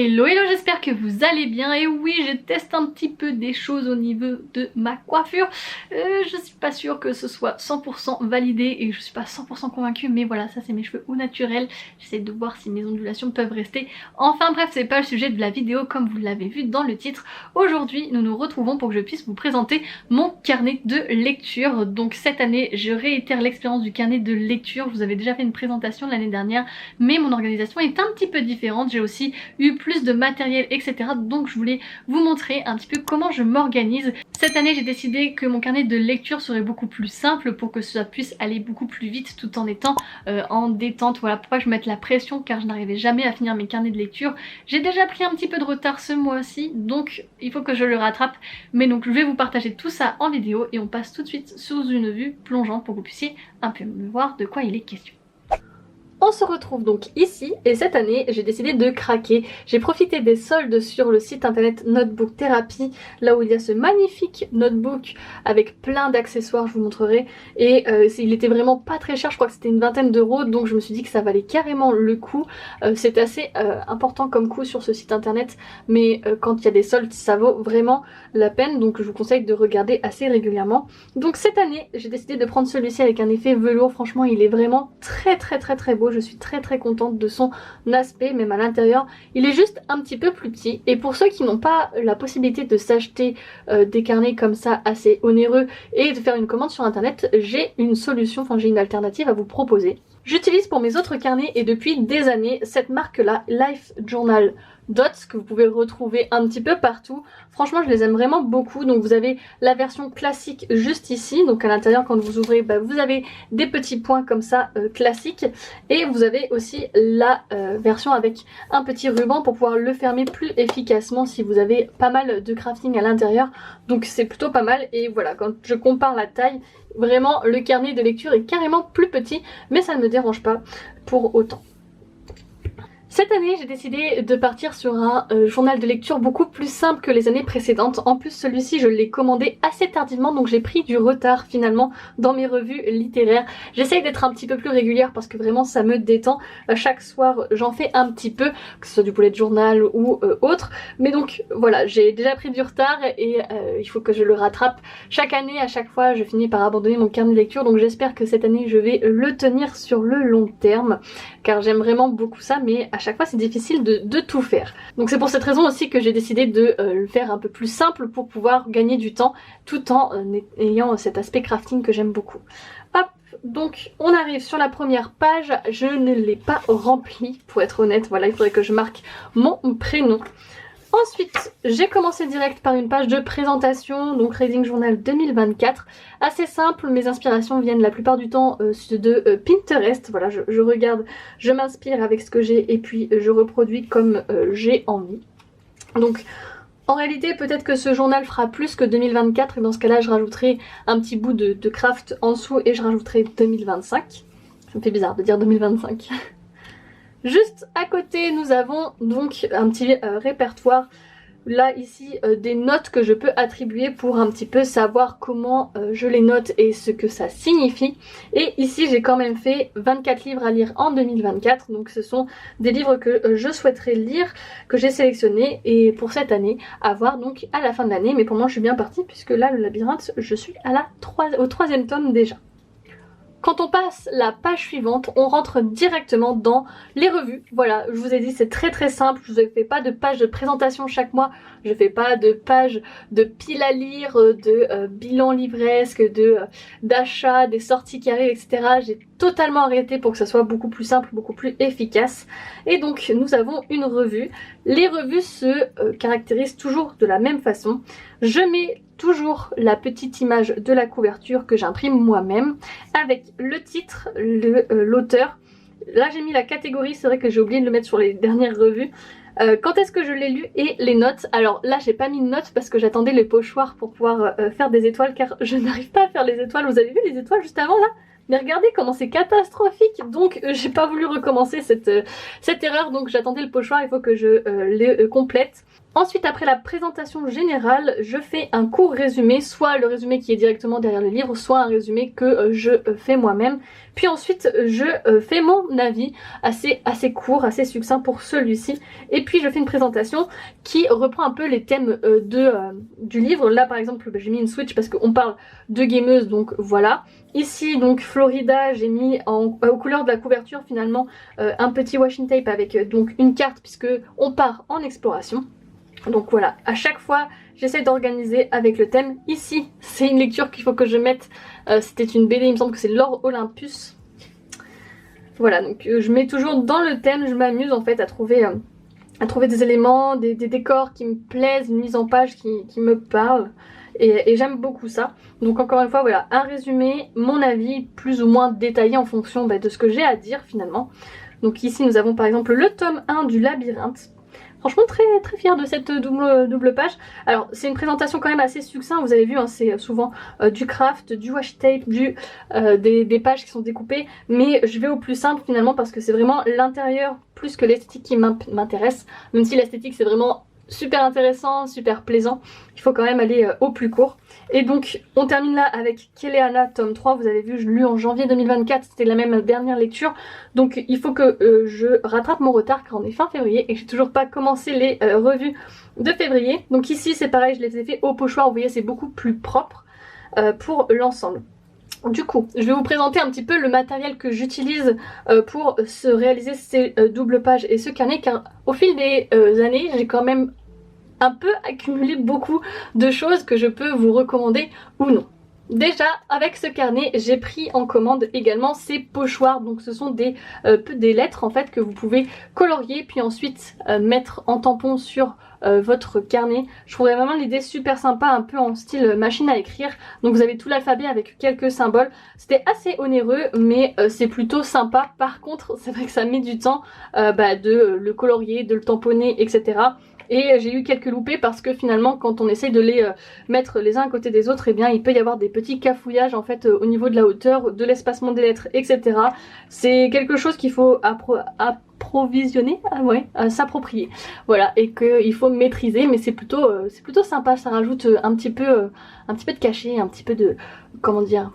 Hello hello, j'espère que vous allez bien. Et oui, je teste un petit peu des choses au niveau de ma coiffure. Je suis pas sûre que ce soit 100% validé et je suis pas 100% convaincue, mais voilà, ça c'est mes cheveux au naturel. J'essaie de voir si mes ondulations peuvent rester. Enfin bref, c'est pas le sujet de la vidéo comme vous l'avez vu dans le titre. Aujourd'hui nous nous retrouvons pour que je puisse vous présenter mon carnet de lecture. Donc cette année je réitère l'expérience du carnet de lecture. Je vous avais déjà fait une présentation l'année dernière, mais mon organisation est un petit peu différente. J'ai aussi eu plus de matériel, etc. Donc je voulais vous montrer un petit peu comment je m'organise. Cette année j'ai décidé que mon carnet de lecture serait beaucoup plus simple pour que ça puisse aller beaucoup plus vite tout en étant en détente. Voilà, pour pas que je mette la pression car je n'arrivais jamais à finir mes carnets de lecture. J'ai déjà pris un petit peu de retard ce mois-ci, donc il faut que je le rattrape. Mais donc je vais vous partager tout ça en vidéo et on passe tout de suite sous une vue plongeante pour que vous puissiez un peu voir de quoi il est question. On se retrouve donc ici et cette année j'ai décidé de craquer. J'ai profité des soldes sur le site internet Notebook Therapy, là où il y a ce magnifique notebook avec plein d'accessoires, je vous montrerai. Et il était vraiment pas très cher, je crois que c'était une vingtaine d'euros, donc je me suis dit que ça valait carrément le coup. C'est assez important comme coût sur ce site internet, mais quand il y a des soldes ça vaut vraiment la peine, donc je vous conseille de regarder assez régulièrement. Donc cette année j'ai décidé de prendre celui-ci avec un effet velours. Franchement il est vraiment très beau. Je suis très contente de son aspect, même à l'intérieur il est juste un petit peu plus petit. Et pour ceux qui n'ont pas la possibilité de s'acheter des carnets comme ça assez onéreux et de faire une commande sur internet, j'ai une solution, enfin j'ai une alternative à vous proposer. J'utilise pour mes autres carnets et depuis des années cette marque là, Life Journal Dots, que vous pouvez retrouver un petit peu partout. Franchement je les aime vraiment beaucoup. Donc vous avez la version classique juste ici, donc à l'intérieur quand vous ouvrez vous avez des petits points comme ça classiques, et vous avez aussi la version avec un petit ruban pour pouvoir le fermer plus efficacement si vous avez pas mal de crafting à l'intérieur. Donc c'est plutôt pas mal. Et voilà, quand je compare la taille, vraiment le carnet de lecture est carrément plus petit, mais ça ne me dérange pas pour autant. Cette année j'ai décidé de partir sur un journal de lecture beaucoup plus simple que les années précédentes. En plus celui-ci je l'ai commandé assez tardivement, donc j'ai pris du retard finalement dans mes revues littéraires. J'essaye d'être un petit peu plus régulière parce que vraiment ça me détend. Chaque soir j'en fais un petit peu, que ce soit du bullet journal ou autre. Mais donc voilà, j'ai déjà pris du retard et il faut que je le rattrape. Chaque année, à chaque fois je finis par abandonner mon carnet de lecture, donc j'espère que cette année je vais le tenir sur le long terme car j'aime vraiment beaucoup ça, mais à chaque fois c'est difficile de tout faire. Donc c'est pour cette raison aussi que j'ai décidé de le faire un peu plus simple pour pouvoir gagner du temps tout en ayant cet aspect crafting que j'aime beaucoup. Hop, donc on arrive sur la première page. Je ne l'ai pas remplie pour être honnête, voilà, il faudrait que je marque mon prénom. Ensuite, j'ai commencé direct par une page de présentation, donc Reading Journal 2024. Assez simple, mes inspirations viennent la plupart du temps de Pinterest. Voilà, je regarde, je m'inspire avec ce que j'ai et puis je reproduis comme j'ai envie. Donc en réalité peut-être que ce journal fera plus que 2024 et dans ce cas là je rajouterai un petit bout de craft en dessous et je rajouterai 2025. Ça me fait bizarre de dire 2025. Juste à côté nous avons donc un petit répertoire, là ici des notes que je peux attribuer pour un petit peu savoir comment je les note et ce que ça signifie. Et ici j'ai quand même fait 24 livres à lire en 2024, donc ce sont des livres que je souhaiterais lire, que j'ai sélectionnés et pour cette année à voir donc à la fin de l'année. Mais pour moi je suis bien partie puisque là le labyrinthe je suis à au 3e tome déjà. Quand on passe la page suivante, on rentre directement dans les revues. Voilà, je vous ai dit c'est très simple, je vous fais pas de page de présentation chaque mois, je fais pas de page de pile à lire, de bilan livresque, d'achat, des sorties qui arrivent, etc. J'ai totalement arrêté pour que ça soit beaucoup plus simple, beaucoup plus efficace. Et donc nous avons une revue. Les revues se caractérisent toujours de la même façon. Je mets toujours la petite image de la couverture que j'imprime moi-même avec le titre, l'auteur. Là j'ai mis la catégorie, c'est vrai que j'ai oublié de le mettre sur les dernières revues. Quand est-ce que je l'ai lu et les notes. Alors là j'ai pas mis de notes parce que j'attendais les pochoirs pour pouvoir faire des étoiles car je n'arrive pas à faire les étoiles. Vous avez vu les étoiles juste avant là? Mais regardez comment c'est catastrophique. Donc j'ai pas voulu recommencer cette erreur, donc j'attendais le pochoir, il faut que je les complète. Ensuite, après la présentation générale, je fais un court résumé, soit le résumé qui est directement derrière le livre, soit un résumé que je fais moi-même. Puis ensuite, je fais mon avis assez court, assez succinct pour celui-ci. Et puis je fais une présentation qui reprend un peu les thèmes du livre. Là par exemple, j'ai mis une Switch parce qu'on parle de gameuse, donc voilà. Ici donc Florida, j'ai mis aux couleurs de la couverture finalement un petit washing tape avec donc une carte puisque on part en exploration. Donc voilà, à chaque fois j'essaie d'organiser avec le thème. Ici c'est une lecture qu'il faut que je mette, c'était une BD, il me semble que c'est Lord Olympus. Voilà, donc je mets toujours dans le thème, je m'amuse en fait à trouver des éléments, des décors qui me plaisent, une mise en page qui me parle. Et j'aime beaucoup ça. Donc encore une fois, voilà, un résumé, mon avis plus ou moins détaillé en fonction de ce que j'ai à dire finalement. Donc ici nous avons par exemple le tome 1 du labyrinthe. Franchement très fière de cette double page. Alors c'est une présentation quand même assez succincte, vous avez vu, hein, c'est souvent du craft, du washi tape, des pages qui sont découpées. Mais je vais au plus simple finalement parce que c'est vraiment l'intérieur plus que l'esthétique qui m'intéresse. Même si l'esthétique c'est vraiment super intéressant, super plaisant, il faut quand même aller au plus court. Et donc on termine là avec Keleana tome 3, vous avez vu je l'ai lu en janvier 2024, c'était la même dernière lecture. Donc il faut que je rattrape mon retard car on est fin février et j'ai toujours pas commencé les revues de février. Donc ici c'est pareil, je les ai fait au pochoir, vous voyez c'est beaucoup plus propre pour l'ensemble. Du coup, je vais vous présenter un petit peu le matériel que j'utilise pour réaliser ces doubles pages et ce carnet car au fil des années j'ai quand même un peu accumulé beaucoup de choses que je peux vous recommander ou non. Déjà avec ce carnet j'ai pris en commande également ces pochoirs, donc ce sont des lettres en fait que vous pouvez colorier puis ensuite mettre en tampon sur votre carnet. Je trouvais vraiment l'idée super sympa, un peu en style machine à écrire. Donc vous avez tout l'alphabet avec quelques symboles. C'était assez onéreux mais c'est plutôt sympa. Par contre c'est vrai que ça met du temps de le colorier, de le tamponner, etc. Et j'ai eu quelques loupés parce que finalement quand on essaye de les mettre les uns à côté des autres, eh bien il peut y avoir des petits cafouillages en fait au niveau de la hauteur, de l'espacement des lettres, etc. C'est quelque chose qu'il faut approvisionner, s'approprier, voilà, et qu'il faut maîtriser, mais c'est plutôt sympa, ça rajoute un petit peu de cachet, un petit peu de, comment dire,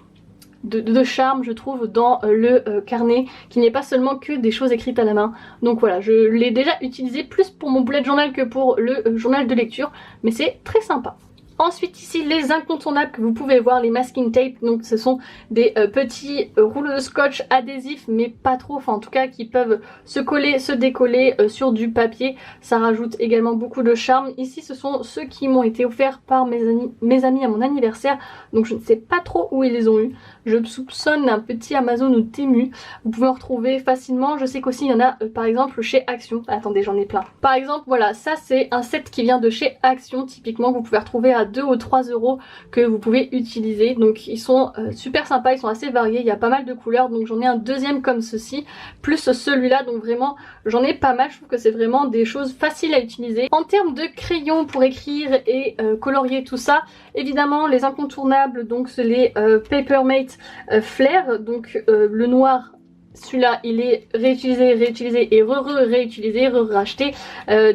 de charme je trouve dans le carnet, qui n'est pas seulement que des choses écrites à la main. Donc voilà, je l'ai déjà utilisé plus pour mon bullet journal que pour le journal de lecture, mais c'est très sympa. Ensuite ici les incontournables que vous pouvez voir, les masking tape, donc ce sont des petits rouleaux de scotch adhésifs mais pas trop, enfin en tout cas qui peuvent se coller, se décoller sur du papier, ça rajoute également beaucoup de charme. Ici ce sont ceux qui m'ont été offerts par mes amis à mon anniversaire, donc je ne sais pas trop où ils les ont eu, je soupçonne un petit Amazon ou Temu, vous pouvez en retrouver facilement. Je sais qu'aussi il y en a par exemple chez Action, attendez j'en ai plein. Par exemple voilà, ça c'est un set qui vient de chez Action typiquement, que vous pouvez retrouver à 2 ou 3 euros, que vous pouvez utiliser. Donc ils sont super sympas, ils sont assez variés, il y a pas mal de couleurs, donc j'en ai un deuxième comme ceci, plus celui-là, donc vraiment j'en ai pas mal, je trouve que c'est vraiment des choses faciles à utiliser. En termes de crayons pour écrire et colorier tout ça, évidemment les incontournables, donc c'est les Papermate Flair, donc le noir. Celui-là il est réutilisé et réutilisé, racheté,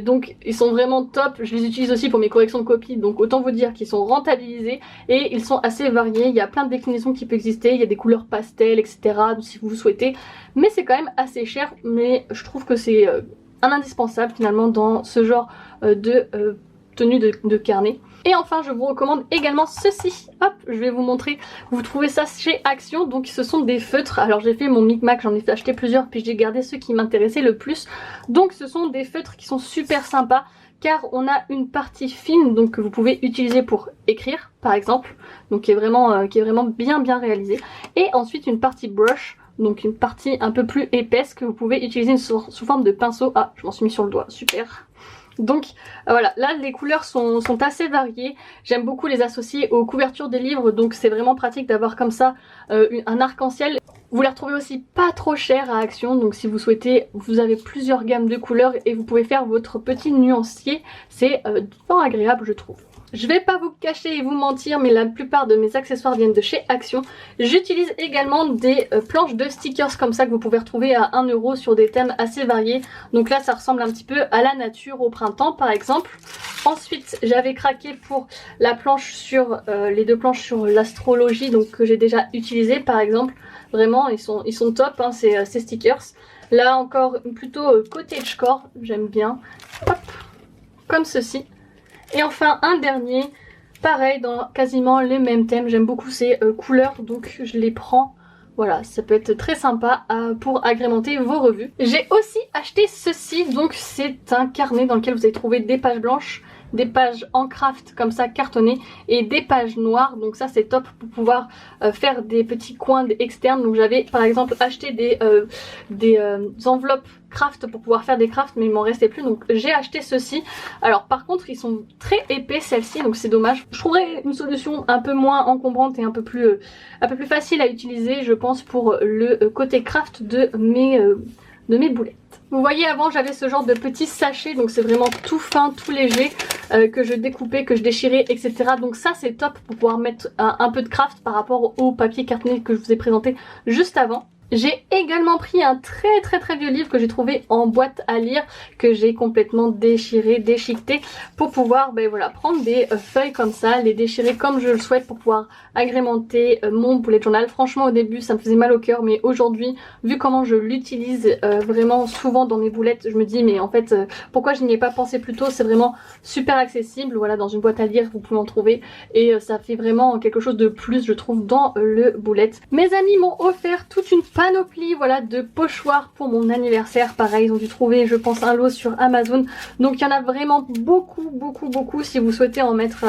donc ils sont vraiment top. Je les utilise aussi pour mes corrections de copies, donc autant vous dire qu'ils sont rentabilisés et ils sont assez variés. Il y a plein de déclinaisons qui peuvent exister, il y a des couleurs pastel, etc. si vous souhaitez, mais c'est quand même assez cher, mais je trouve que c'est un indispensable finalement dans ce genre de tenue de carnet. Et enfin je vous recommande également ceci, hop je vais vous montrer, vous trouvez ça chez Action, donc ce sont des feutres. Alors j'ai fait mon micmac, j'en ai acheté plusieurs puis j'ai gardé ceux qui m'intéressaient le plus. Donc ce sont des feutres qui sont super sympas car on a une partie fine donc que vous pouvez utiliser pour écrire par exemple, donc qui est vraiment bien réalisée, et ensuite une partie brush, donc une partie un peu plus épaisse que vous pouvez utiliser sous forme de pinceau. Ah je m'en suis mis sur le doigt, super. Donc voilà, là les couleurs sont assez variées, j'aime beaucoup les associer aux couvertures des livres, donc c'est vraiment pratique d'avoir comme ça un arc-en-ciel. Vous les retrouvez aussi pas trop cher à Action, donc si vous souhaitez, vous avez plusieurs gammes de couleurs et vous pouvez faire votre petit nuancier, c'est fort agréable je trouve. Je vais pas vous cacher et vous mentir, mais la plupart de mes accessoires viennent de chez Action. J'utilise également des planches de stickers comme ça que vous pouvez retrouver à 1 € sur des thèmes assez variés. Donc là ça ressemble un petit peu à la nature au printemps par exemple. Ensuite j'avais craqué pour la planche sur les deux planches sur l'astrologie, donc que j'ai déjà utilisé par exemple. Vraiment ils sont top hein, ces stickers. Là encore plutôt cottagecore, j'aime bien. Hop, comme ceci. Et enfin un dernier, pareil dans quasiment les mêmes thèmes, j'aime beaucoup ces couleurs donc je les prends. Voilà, ça peut être très sympa pour agrémenter vos revues. J'ai aussi acheté ceci, donc c'est un carnet dans lequel vous allez trouver des pages blanches, des pages en craft comme ça cartonnées et des pages noires, donc ça c'est top pour pouvoir faire des petits coins externes. Donc j'avais par exemple acheté des enveloppes craft pour pouvoir faire des crafts, mais il m'en restait plus, donc j'ai acheté ceci. Alors par contre ils sont très épais celles-ci, donc c'est dommage. Je trouverais une solution un peu moins encombrante et un peu plus facile à utiliser je pense pour le côté craft de mes boulettes. Vous voyez avant j'avais ce genre de petits sachets, donc c'est vraiment tout fin, tout léger, que je découpais, que je déchirais, etc. Donc ça c'est top pour pouvoir mettre un peu de craft par rapport au papier cartonné que je vous ai présenté juste avant. J'ai également pris un très vieux livre que j'ai trouvé en boîte à lire, que j'ai complètement déchiré, déchiqueté pour pouvoir voilà, prendre des feuilles comme ça, les déchirer comme je le souhaite pour pouvoir agrémenter mon bullet journal. Franchement au début ça me faisait mal au cœur, mais aujourd'hui vu comment je l'utilise vraiment souvent dans mes boulettes, je me dis mais en fait pourquoi je n'y ai pas pensé plus tôt. C'est vraiment super accessible, voilà, dans une boîte à lire vous pouvez en trouver et ça fait vraiment quelque chose de plus je trouve dans le bullet. Mes amis m'ont offert toute une panoplie voilà de pochoirs pour mon anniversaire. Pareil ils ont dû trouver je pense un lot sur Amazon, donc il y en a vraiment beaucoup si vous souhaitez en mettre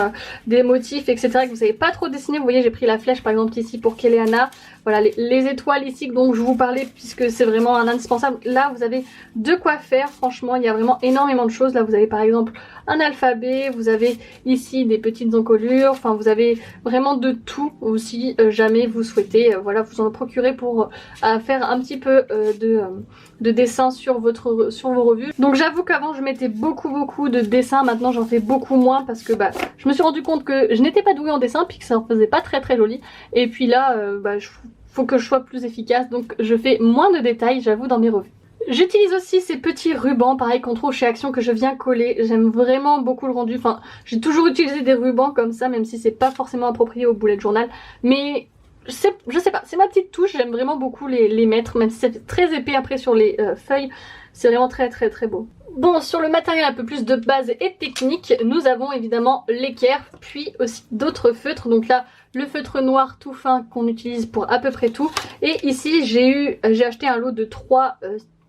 des motifs etc que vous savez pas trop dessiner. Vous voyez j'ai pris la flèche par exemple ici pour Kéléana, voilà les étoiles ici dont je vous parlais puisque c'est vraiment un indispensable. Là vous avez de quoi faire, franchement il y a vraiment énormément de choses. Là vous avez par exemple un alphabet, vous avez ici des petites encolures, enfin vous avez vraiment de tout aussi jamais vous souhaitez voilà vous en procurer pour faire un petit peu de dessin sur vos revues. Donc j'avoue qu'avant je mettais beaucoup de dessins, maintenant j'en fais beaucoup moins parce que je me suis rendu compte que je n'étais pas douée en dessin puis que ça en faisait pas très joli, et puis là faut que je sois plus efficace, donc je fais moins de détails j'avoue dans mes revues. J'utilise aussi ces petits rubans, pareil qu'on trouve chez Action, que je viens coller. J'aime vraiment beaucoup le rendu. Enfin, j'ai toujours utilisé des rubans comme ça, même si c'est pas forcément approprié au bullet journal. Mais je sais pas, c'est ma petite touche. J'aime vraiment beaucoup les mettre, même si c'est très épais après sur les feuilles. C'est vraiment très beau. Bon, sur le matériel un peu plus de base et technique, nous avons évidemment l'équerre, puis aussi d'autres feutres. Donc là, le feutre noir tout fin qu'on utilise pour à peu près tout. Et ici, j'ai acheté un lot de 3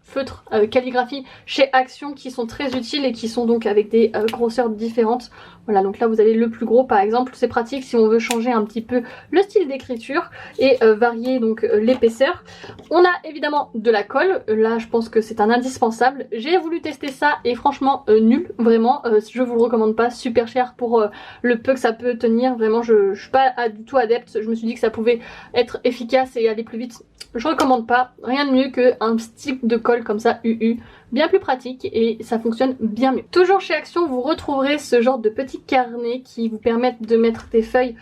feutres calligraphie chez Action qui sont très utiles et qui sont donc avec des grosseurs différentes. Voilà, donc là vous avez le plus gros par exemple, c'est pratique si on veut changer un petit peu le style d'écriture et varier donc l'épaisseur. On a évidemment de la colle, là je pense que c'est un indispensable. J'ai voulu tester ça et franchement nul, vraiment, je vous le recommande pas, super cher pour le peu que ça peut tenir, vraiment je suis pas du tout adepte, je me suis dit que ça pouvait être efficace et aller plus vite. Je recommande pas, rien de mieux qu'un stick de colle comme ça UU, bien plus pratique et ça fonctionne bien mieux. Toujours chez Action vous retrouverez ce genre de petits carnets qui vous permettent de mettre des feuilles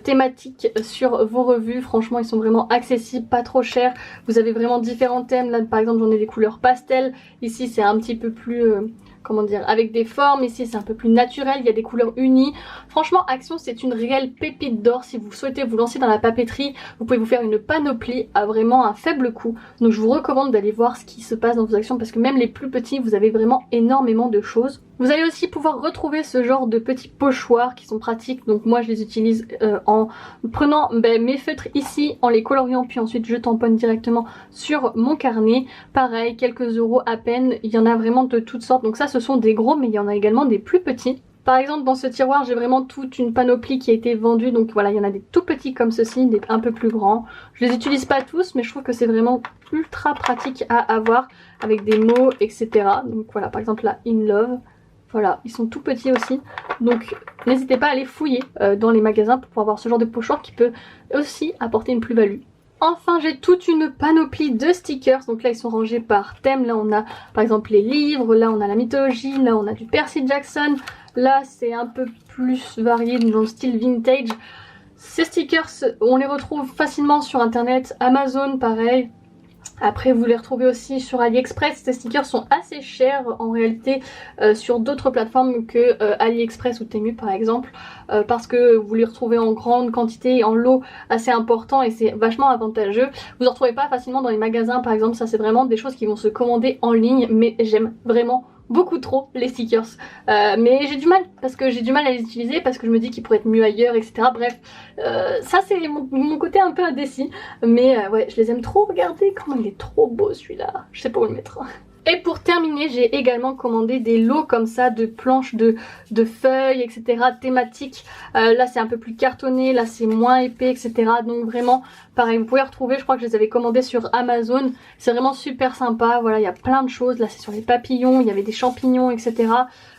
thématiques sur vos revues. Franchement ils sont vraiment accessibles, pas trop chers, vous avez vraiment différents thèmes. Là par exemple j'en ai des couleurs pastel, ici c'est un petit peu plus comment dire, avec des formes, ici c'est un peu plus naturel, il y a des couleurs unies. Franchement Action c'est une réelle pépite d'or. Si vous souhaitez vous lancer dans la papeterie, vous pouvez vous faire une panoplie à vraiment un faible coût. Donc je vous recommande d'aller voir ce qui se passe dans vos actions parce que même les plus petits vous avez vraiment énormément de choses. Vous allez aussi pouvoir retrouver ce genre de petits pochoirs qui sont pratiques. Donc moi je les utilise en prenant mes feutres ici, en les coloriant puis ensuite je tamponne directement sur mon carnet. Pareil, quelques euros à peine, il y en a vraiment de toutes sortes. Donc ça ce sont des gros mais il y en a également des plus petits. Par exemple dans ce tiroir j'ai vraiment toute une panoplie qui a été vendue, donc voilà il y en a des tout petits comme ceci, des un peu plus grands. Je les utilise pas tous mais je trouve que c'est vraiment ultra pratique à avoir avec des mots etc. Donc voilà par exemple là In Love, voilà ils sont tout petits aussi, donc n'hésitez pas à aller fouiller dans les magasins pour pouvoir avoir ce genre de pochoir qui peut aussi apporter une plus-value. Enfin j'ai toute une panoplie de stickers, donc là ils sont rangés par thème. Là on a par exemple les livres, là on a la mythologie, là on a du Percy Jackson, Là c'est un peu plus varié dans le style vintage. Ces stickers on les retrouve facilement sur internet, Amazon pareil. Après vous les retrouvez aussi sur AliExpress. Ces stickers sont assez chers en réalité sur d'autres plateformes que AliExpress ou Temu par exemple, parce que vous les retrouvez en grande quantité, en lot assez important et c'est vachement avantageux. Vous en retrouvez pas facilement dans les magasins par exemple, ça c'est vraiment des choses qui vont se commander en ligne, mais j'aime vraiment beaucoup trop les stickers, mais j'ai du mal parce que j'ai du mal à les utiliser parce que je me dis qu'ils pourraient être mieux ailleurs, etc. Bref, ça c'est mon côté un peu indécis, mais ouais, je les aime trop. Regardez comment il est trop beau celui-là, je sais pas où le mettre. Et pour terminer, j'ai également commandé des lots comme ça de planches de feuilles, etc. thématiques. Là c'est un peu plus cartonné, là c'est moins épais, etc. Donc vraiment, pareil, vous pouvez retrouver, je crois que je les avais commandés sur Amazon. C'est vraiment super sympa, voilà, il y a plein de choses. Là c'est sur les papillons, il y avait des champignons, etc.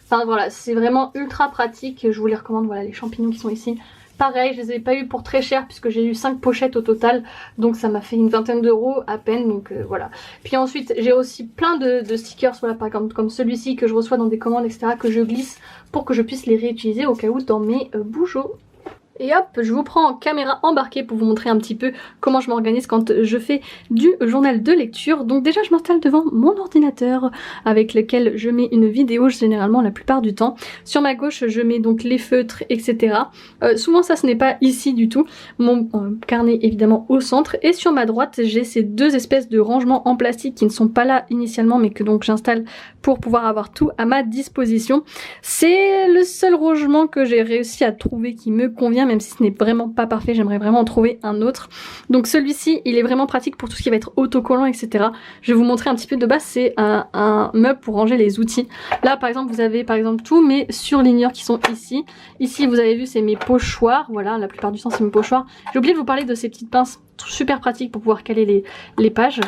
Enfin voilà, c'est vraiment ultra pratique. Je vous les recommande, voilà, les champignons qui sont ici. Pareil, je les ai pas eu pour très cher puisque j'ai eu 5 pochettes au total, donc ça m'a fait une vingtaine d'euros à peine, donc voilà. Puis ensuite j'ai aussi plein de stickers, voilà, par exemple comme celui-ci que je reçois dans des commandes, etc. que je glisse pour que je puisse les réutiliser au cas où dans mes bougeots. Et hop, je vous prends en caméra embarquée pour vous montrer un petit peu comment je m'organise quand je fais du journal de lecture. Donc déjà je m'installe devant mon ordinateur avec lequel je mets une vidéo généralement la plupart du temps. Sur ma gauche je mets donc les feutres, etc. Souvent ça ce n'est pas ici du tout. Mon carnet évidemment au centre. Et sur ma droite j'ai ces deux espèces de rangements en plastique qui ne sont pas là initialement mais que donc j'installe pour pouvoir avoir tout à ma disposition. C'est le seul rangement que j'ai réussi à trouver qui me convient, même si ce n'est vraiment pas parfait, j'aimerais vraiment en trouver un autre. Donc celui-ci il est vraiment pratique pour tout ce qui va être autocollant, etc. Je vais vous montrer un petit peu. De base c'est un meuble pour ranger les outils. Là par exemple vous avez par exemple tous mes surligneurs qui sont ici. Ici vous avez vu c'est mes pochoirs, voilà, la plupart du temps c'est mes pochoirs. J'ai oublié de vous parler de ces petites pinces super pratiques pour pouvoir caler les pages.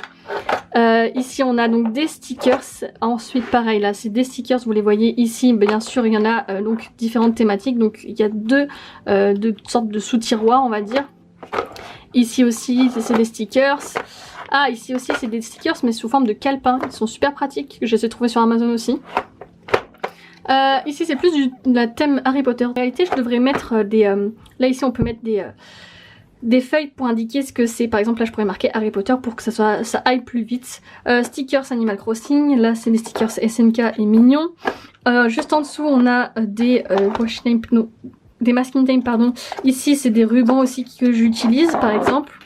Ici on a donc des stickers. Ensuite pareil, là c'est des stickers, vous les voyez ici. Bien sûr il y en a donc différentes thématiques. Donc il y a deux sortes de sous-tiroirs on va dire. Ici aussi c'est des stickers. Ah ici aussi c'est des stickers mais sous forme de calepin. Ils sont super pratiques, je les ai trouvés sur Amazon aussi. Ici c'est plus de la thème Harry Potter. En réalité je devrais mettre des... là ici on peut mettre des feuilles pour indiquer ce que c'est. Par exemple là je pourrais marquer Harry Potter pour que ça aille plus vite. Stickers Animal Crossing, là c'est des stickers SNK et Mignon. Juste en dessous on a des masking tape pardon. Ici c'est des rubans aussi que j'utilise par exemple.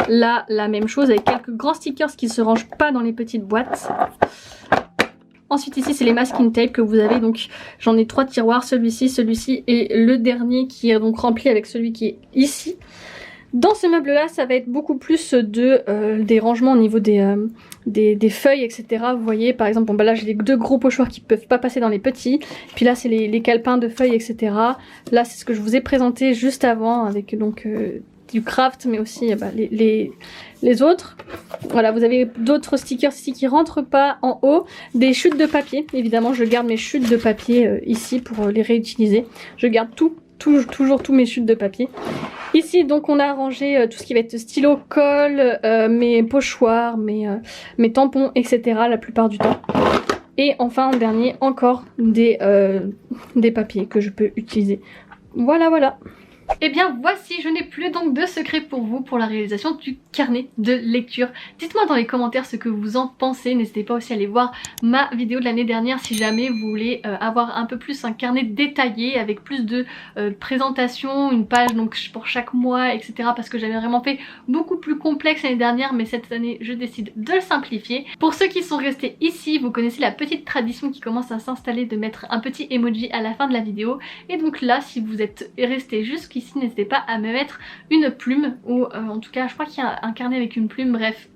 Là la même chose avec quelques grands stickers qui se rangent pas dans les petites boîtes. Ensuite ici c'est les masking tape que vous avez, donc j'en ai 3 tiroirs, celui-ci, celui-ci et le dernier qui est donc rempli avec celui qui est ici. Dans ce meuble là ça va être beaucoup plus des rangements au niveau des feuilles, etc. Vous voyez par exemple, bon bah là j'ai les deux gros pochoirs qui peuvent pas passer dans les petits. Puis là c'est les calepins de feuilles, etc. Là c'est ce que je vous ai présenté juste avant avec donc du craft mais aussi les autres. Voilà, vous avez d'autres stickers ici qui rentrent pas en haut. Des chutes de papier, évidemment je garde mes chutes de papier ici pour les réutiliser. Je garde toujours tous mes chutes de papier. Ici donc on a rangé tout ce qui va être stylo, colle, mes pochoirs, mes tampons, etc. la plupart du temps. Et enfin en dernier encore des papiers que je peux utiliser. Voilà. Et bien voici, je n'ai plus donc de secret pour vous pour la réalisation du carnet de lecture. Dites-moi dans les commentaires ce que vous en pensez. N'hésitez pas aussi à aller voir ma vidéo de l'année dernière si jamais vous voulez avoir un peu plus un carnet détaillé avec plus de présentation, une page donc pour chaque mois, etc. Parce que j'avais vraiment fait beaucoup plus complexe l'année dernière, mais cette année je décide de le simplifier. Pour ceux qui sont restés ici, vous connaissez la petite tradition qui commence à s'installer de mettre un petit emoji à la fin de la vidéo. Et donc là, si vous êtes resté jusqu'ici, n'hésitez pas à me mettre une plume ou en tout cas je crois qu'il y a un carnet avec une plume, bref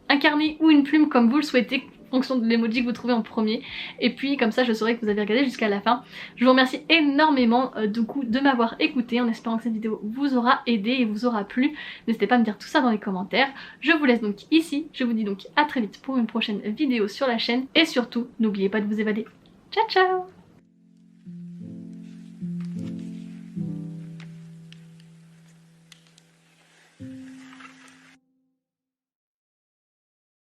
un carnet ou une plume comme vous le souhaitez en fonction de l'emoji que vous trouvez en premier, et puis comme ça je saurai que vous avez regardé jusqu'à la fin. Je vous remercie énormément du coup de m'avoir écouté en espérant que cette vidéo vous aura aidé et vous aura plu. N'hésitez pas à me dire tout ça dans les commentaires. Je vous laisse donc ici, je vous dis donc à très vite pour une prochaine vidéo sur la chaîne et surtout n'oubliez pas de vous évader. Ciao ciao.